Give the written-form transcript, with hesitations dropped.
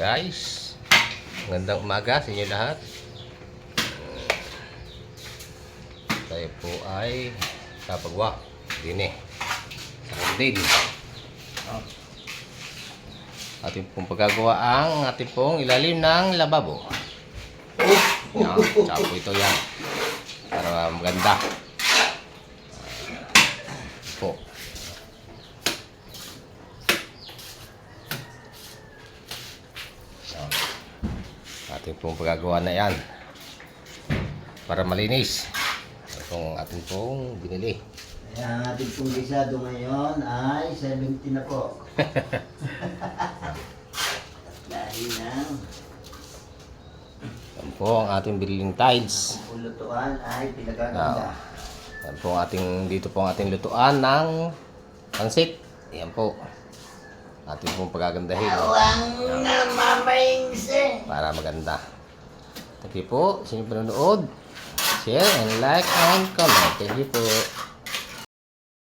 Guys, magandang umaga sa inyo lahat. Tayo po ay kapagwa din sa din. Ating pong pagagawa ang ating pong ilalim ng lababo. Yan, tsaka po ito yan para maganda po. Ating pong pagagawa na yan para malinis. Itong ating pong binili. Ang ating pong gisado ngayon ay 70 na po. Dahil na Yan po ang ating biniling tiles. ang lutuan ay pinagaganda. Yan po ang ating, dito po ang ating lutuan ng pansit. Yan po. Ating pong pagagandahin. Awang mamaingse. Para maganda. Thank you po sa inyong panonood. Share and like and comment. Thank you po.